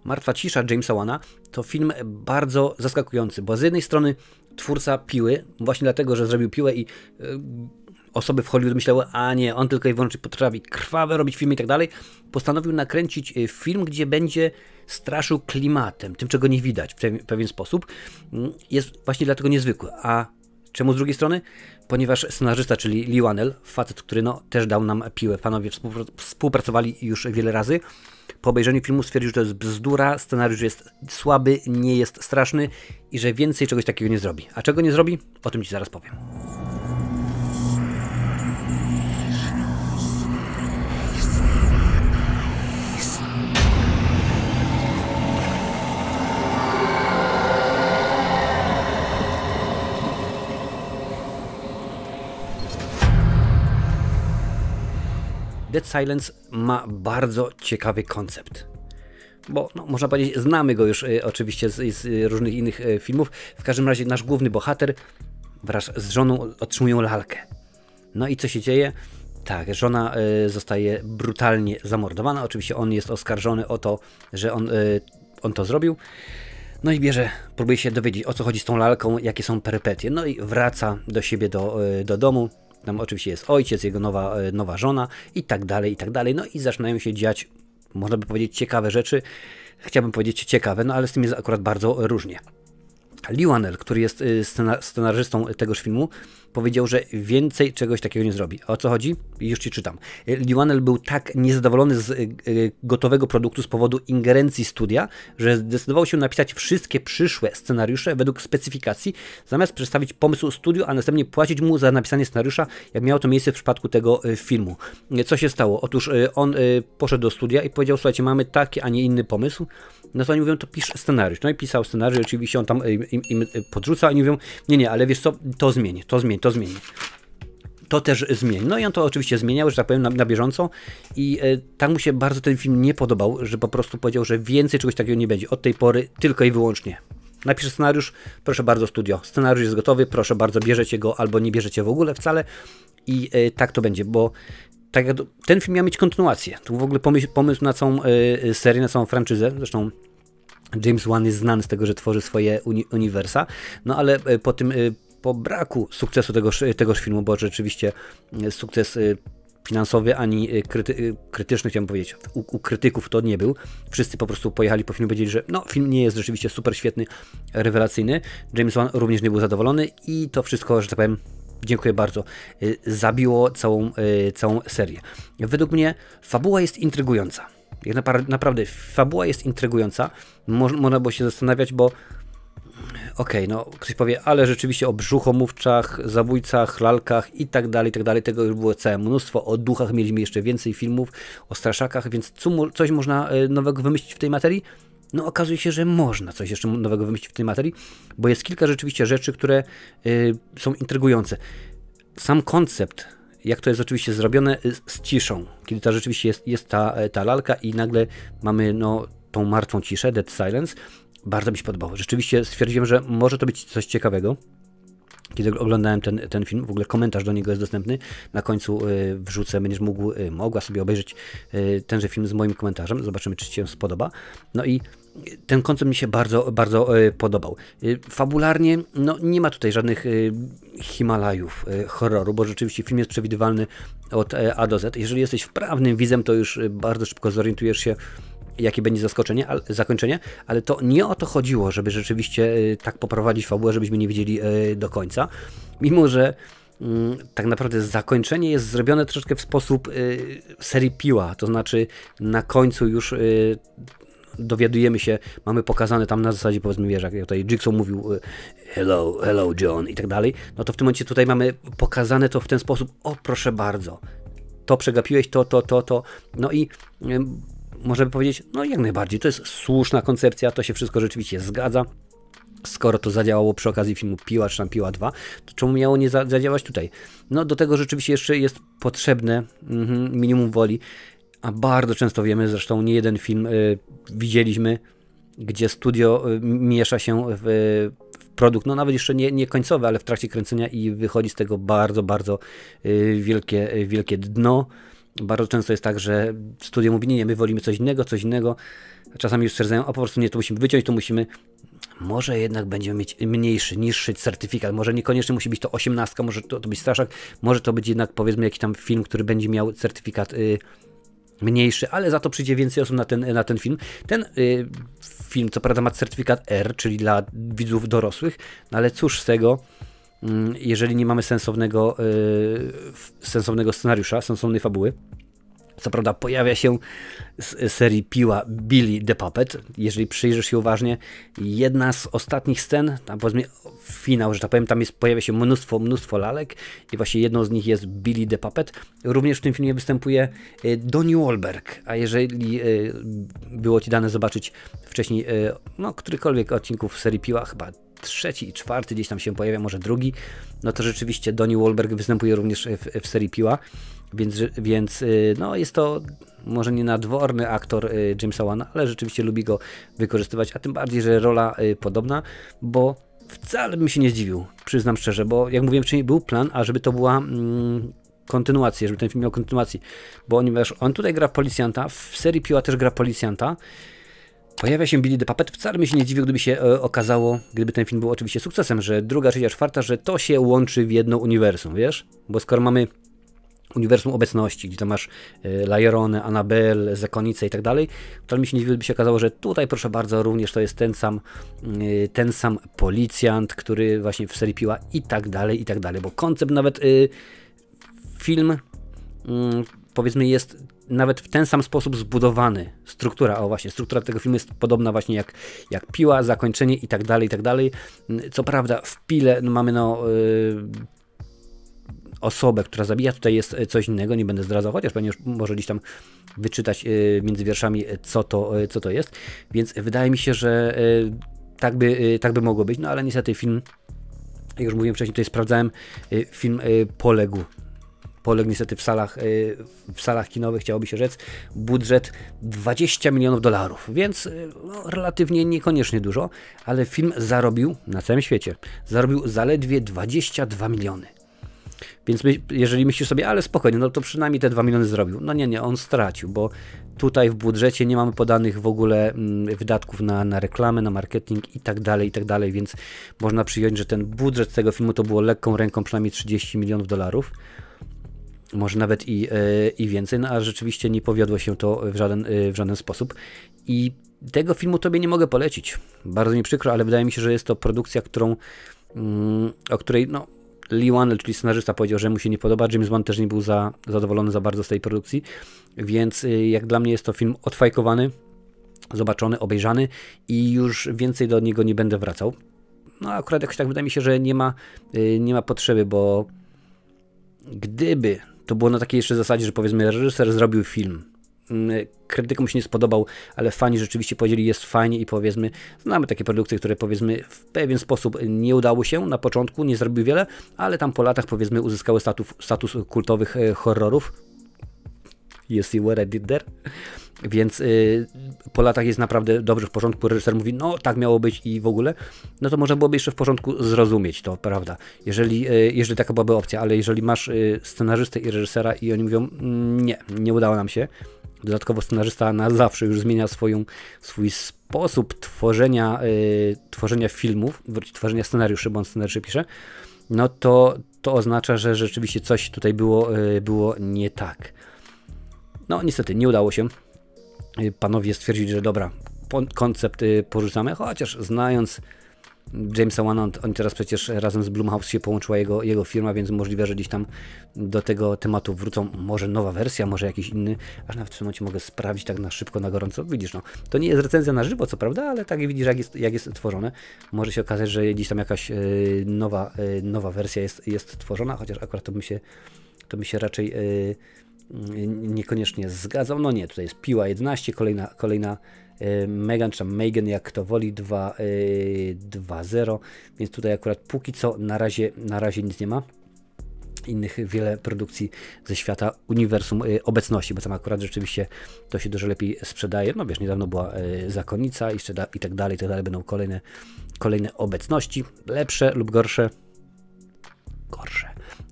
Martwa cisza Jamesa Wana to film bardzo zaskakujący, bo z jednej strony twórca Piły, właśnie dlatego, że zrobił Piłę i osoby w Hollywood myślały, a nie, on tylko i wyłącznie potrafi krwawe robić filmy i tak dalej, postanowił nakręcić film, gdzie będzie straszył klimatem, tym czego nie widać w pewien sposób. Jest właśnie dlatego niezwykły. A czemu z drugiej strony? Ponieważ scenarzysta, czyli Lee Whannell, facet, który no, też dał nam Piłę, panowie współpracowali już wiele razy, po obejrzeniu filmu stwierdził, że to jest bzdura, scenariusz jest słaby, nie jest straszny i że więcej czegoś takiego nie zrobi. A czego nie zrobi? O tym Ci zaraz powiem. Dead Silence ma bardzo ciekawy koncept, bo no, można powiedzieć, znamy go już oczywiście z różnych innych filmów. W każdym razie nasz główny bohater wraz z żoną otrzymują lalkę. No i co się dzieje? Tak, żona zostaje brutalnie zamordowana. Oczywiście on jest oskarżony o to, że on to zrobił. No i próbuje się dowiedzieć, o co chodzi z tą lalką, jakie są perypetie. No i wraca do siebie do domu. Tam oczywiście jest ojciec, jego nowa żona i tak dalej, i tak dalej. No i zaczynają się dziać, można by powiedzieć, ciekawe rzeczy. Chciałbym powiedzieć ciekawe, no ale z tym jest akurat bardzo różnie. Lee Whannell, który jest scenarzystą tegoż filmu, powiedział, że więcej czegoś takiego nie zrobi. O co chodzi? Już Ci czytam. Lee Whannell był tak niezadowolony z gotowego produktu z powodu ingerencji studia, że zdecydował się napisać wszystkie przyszłe scenariusze według specyfikacji, zamiast przedstawić pomysł studiu, a następnie płacić mu za napisanie scenariusza, jak miało to miejsce w przypadku tego filmu. Co się stało? Otóż on poszedł do studia i powiedział, słuchajcie, mamy taki, a nie inny pomysł. No to oni mówią, to pisz scenariusz. No i pisał scenariusz, oczywiście on tam im podrzuca, i mówią, nie, ale wiesz co, to zmień. To też zmień. No i on to oczywiście zmieniał, że tak powiem, na bieżąco i tak mu się bardzo ten film nie podobał, że po prostu powiedział, że więcej czegoś takiego nie będzie. Od tej pory tylko i wyłącznie. Napiszę scenariusz, proszę bardzo studio. Scenariusz jest gotowy, proszę bardzo, bierzecie go albo nie bierzecie w ogóle wcale i tak to będzie, bo tak jak ten film miał mieć kontynuację. To w ogóle pomysł na całą serię, na całą franczyzę. Zresztą James Wan jest znany z tego, że tworzy swoje uniwersa. No ale po braku sukcesu tegoż filmu, bo rzeczywiście sukces finansowy ani krytyczny, chciałem powiedzieć, u krytyków to nie był. Wszyscy po prostu pojechali po filmie i powiedzieli, że no, film nie jest rzeczywiście super świetny, rewelacyjny. James Wan również nie był zadowolony i to wszystko, że tak powiem, dziękuję bardzo, zabiło całą serię. Według mnie fabuła jest intrygująca. Naprawdę, fabuła jest intrygująca. Można było się zastanawiać, bo okej, no ktoś powie, ale rzeczywiście o brzuchomówczach, zabójcach, lalkach i tak dalej, tego już było całe mnóstwo. O duchach mieliśmy jeszcze więcej filmów, o straszakach, więc coś można nowego wymyślić w tej materii? No okazuje się, że można coś jeszcze nowego wymyślić w tej materii, bo jest kilka rzeczywiście rzeczy, które są intrygujące. Sam koncept, jak to jest oczywiście zrobione z ciszą, kiedy ta rzeczywiście jest ta lalka i nagle mamy no, tą martwą ciszę, Dead Silence, bardzo mi się podobało. Rzeczywiście stwierdziłem, że może to być coś ciekawego. Kiedy oglądałem ten film, w ogóle komentarz do niego jest dostępny, na końcu wrzucę, będziesz mogła sobie obejrzeć tenże film z moim komentarzem, zobaczymy, czy Ci się spodoba. No i ten koncept mi się bardzo, bardzo podobał. Fabularnie, no nie ma tutaj żadnych Himalajów horroru, bo rzeczywiście film jest przewidywalny od A do Z. Jeżeli jesteś wprawnym widzem, to już bardzo szybko zorientujesz się, jakie będzie zakończenie, ale to nie o to chodziło, żeby rzeczywiście tak poprowadzić fabułę, żebyśmy nie widzieli do końca, mimo że tak naprawdę zakończenie jest zrobione troszeczkę w sposób serii Piła, to znaczy na końcu już dowiadujemy się, mamy pokazane tam na zasadzie, powiedzmy, wiesz, jak tutaj Jigsaw mówił hello John i tak dalej, no to w tym momencie tutaj mamy pokazane to w ten sposób, o proszę bardzo, to przegapiłeś, to, no i można by powiedzieć, no jak najbardziej, to jest słuszna koncepcja, to się wszystko rzeczywiście zgadza. Skoro to zadziałało przy okazji filmu Piła, czy tam Piła 2, to czemu miało nie zadziałać tutaj? No do tego rzeczywiście jeszcze jest potrzebne minimum woli, a bardzo często wiemy, zresztą nie jeden film widzieliśmy, gdzie studio miesza się w produkt, no nawet jeszcze nie końcowy, ale w trakcie kręcenia i wychodzi z tego bardzo, bardzo wielkie dno. Bardzo często jest tak, że studio mówi, nie, my wolimy coś innego. Czasami już stwierdzają, po prostu nie, to musimy wyciąć, to musimy... Może jednak będziemy mieć mniejszy, niższy certyfikat, może niekoniecznie musi być to 18, może to być straszak, może to być jednak powiedzmy jakiś tam film, który będzie miał certyfikat mniejszy, ale za to przyjdzie więcej osób na ten film. Ten film co prawda ma certyfikat R, czyli dla widzów dorosłych, no ale cóż z tego, jeżeli nie mamy sensownego scenariusza, sensownej fabuły. Co prawda pojawia się z serii Piła Billy the Puppet. Jeżeli przyjrzysz się uważnie, jedna z ostatnich scen, tam powiedzmy finał, że tak powiem, tam pojawia się mnóstwo lalek i właśnie jedną z nich jest Billy the Puppet. Również w tym filmie występuje Donnie Wahlberg, a jeżeli było Ci dane zobaczyć wcześniej którykolwiek odcinków serii Piła, chyba 3. i 4 gdzieś tam się pojawia, może 2, no to rzeczywiście Donnie Wahlberg występuje również w serii Piła. Więc no jest to może nie nadworny aktor Jamesa Wana, ale rzeczywiście lubi go wykorzystywać, a tym bardziej, że rola podobna, bo wcale bym się nie zdziwił, przyznam szczerze, bo jak mówiłem wcześniej, był plan, ażeby to była kontynuacja, żeby ten film miał kontynuację, bo on tutaj gra policjanta, w serii Piła też gra policjanta, pojawia się Billy the Puppet, wcale bym się nie zdziwił, gdyby się okazało, gdyby ten film był oczywiście sukcesem, że 2., 3., 4., że to się łączy w jedno uniwersum, wiesz, bo skoro mamy uniwersum obecności, gdzie tam masz Lajeronę, Annabelle, Zakonnicę i tak dalej, to mi się nie dziwi, gdyby się okazało, że tutaj proszę bardzo, również to jest ten sam policjant, który właśnie w serii Piła i tak dalej, bo koncept nawet film powiedzmy jest nawet w ten sam sposób zbudowany. Struktura tego filmu jest podobna właśnie jak Piła, zakończenie i tak dalej. Co prawda w Pile mamy osobę, która zabija, tutaj jest coś innego, nie będę zdradzał, chociaż pewnie już może gdzieś tam wyczytać między wierszami, co to jest, więc wydaje mi się, że tak by mogło być, no ale niestety film, jak już mówiłem wcześniej, tutaj sprawdzałem, film poległ niestety w salach kinowych, chciałoby się rzec, budżet $20 milionów, więc relatywnie niekoniecznie dużo, ale film zarobił na całym świecie, zaledwie 22 miliony. Więc jeżeli myślisz sobie, ale spokojnie, no to przynajmniej te 2 miliony zrobił. No nie, on stracił, bo tutaj w budżecie nie mamy podanych w ogóle wydatków na reklamę, na marketing i tak dalej, więc można przyjąć, że ten budżet tego filmu to było lekką ręką przynajmniej $30 milionów. Może nawet i więcej, no a rzeczywiście nie powiodło się to w żaden sposób. I tego filmu tobie nie mogę polecić. Bardzo mi przykro, ale wydaje mi się, że jest to produkcja, o której Lee Whannell, czyli scenarzysta, powiedział, że mu się nie podoba. James Wan też nie był zadowolony za bardzo z tej produkcji, więc jak dla mnie jest to film odfajkowany, zobaczony, obejrzany i już więcej do niego nie będę wracał. No akurat jakoś tak wydaje mi się, że nie ma potrzeby, bo gdyby to było na takiej jeszcze zasadzie, że powiedzmy reżyser zrobił film, krytykom się nie spodobał, ale fani rzeczywiście powiedzieli, jest fajnie i powiedzmy, znamy takie produkcje, które powiedzmy w pewien sposób nie udało się na początku, nie zrobiły wiele, ale tam po latach powiedzmy uzyskały status kultowych horrorów. You see what I did there? Więc po latach jest naprawdę dobrze, w porządku, reżyser mówi, no tak miało być i w ogóle, no to można byłoby jeszcze w porządku zrozumieć to, prawda, jeżeli taka byłaby opcja, ale jeżeli masz scenarzystę i reżysera i oni mówią, nie udało nam się, dodatkowo scenarzysta na zawsze już zmienia swój sposób tworzenia filmów, tworzenia scenariuszy, bo on scenariuszy pisze, no to oznacza, że rzeczywiście coś tutaj było nie tak. No niestety nie udało się. Panowie stwierdzili, że dobra, koncept porzucamy, chociaż znając Jamesa Wana, oni teraz przecież razem z Blumhouse się połączyła jego firma, więc możliwe, że gdzieś tam do tego tematu wrócą, może nowa wersja, może jakiś inny, aż nawet w tym momencie mogę sprawdzić tak na szybko, na gorąco, widzisz, to nie jest recenzja na żywo, co prawda, ale tak widzisz, jak jest tworzone, może się okazać, że gdzieś tam jakaś nowa wersja jest tworzona, chociaż akurat to by się raczej niekoniecznie zgadzał, no nie, tutaj jest Piła 11, kolejna Megan, czy Megan, jak kto woli, 2.0, więc tutaj akurat póki co na razie nic nie ma. Innych wiele produkcji ze świata uniwersum obecności, bo tam akurat rzeczywiście to się dużo lepiej sprzedaje. No wiesz, niedawno była Zakonnica i tak dalej, będą kolejne obecności, lepsze lub gorsze.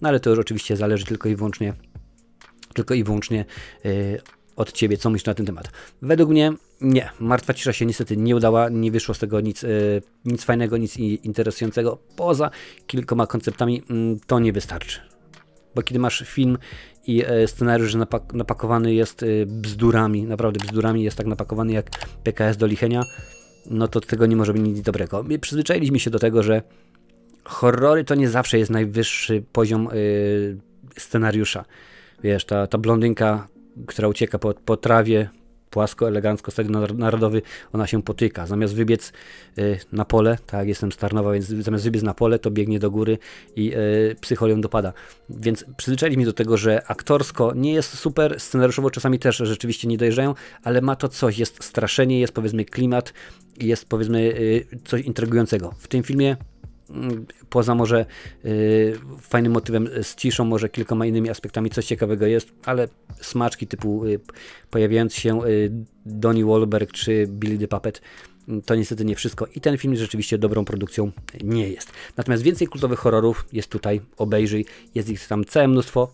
No ale to już oczywiście zależy tylko i wyłącznie tylko i wyłącznie od Ciebie, co myślisz na ten temat. Według mnie nie, Martwa Cisza się niestety nie udała, nie wyszło z tego nic fajnego, nic interesującego, poza kilkoma konceptami to nie wystarczy. Bo kiedy masz film i scenariusz napakowany jest bzdurami, naprawdę bzdurami, jest tak napakowany jak PKS do lichenia, no to tego nie może być nic dobrego. My przyzwyczailiśmy się do tego, że horrory to nie zawsze jest najwyższy poziom scenariusza. Wiesz, ta blondynka, która ucieka po trawie, płasko, elegancko, Stadion Narodowy, ona się potyka. Zamiast wybiec na pole, tak, jestem z Tarnowa, więc zamiast wybiec na pole, to biegnie do góry i psychol ją dopada. Więc przyzwyczailiśmy do tego, że aktorsko nie jest super, scenariuszowo czasami też rzeczywiście nie dojeżdżają, ale ma to coś, jest straszenie, jest powiedzmy klimat, jest powiedzmy coś intrygującego. W tym filmie poza może fajnym motywem z ciszą, może kilkoma innymi aspektami coś ciekawego jest, ale smaczki typu pojawiający się Donnie Wahlberg czy Billy the Puppet to niestety nie wszystko i ten film rzeczywiście dobrą produkcją nie jest. Natomiast więcej kultowych horrorów jest tutaj, obejrzyj, jest ich tam całe mnóstwo,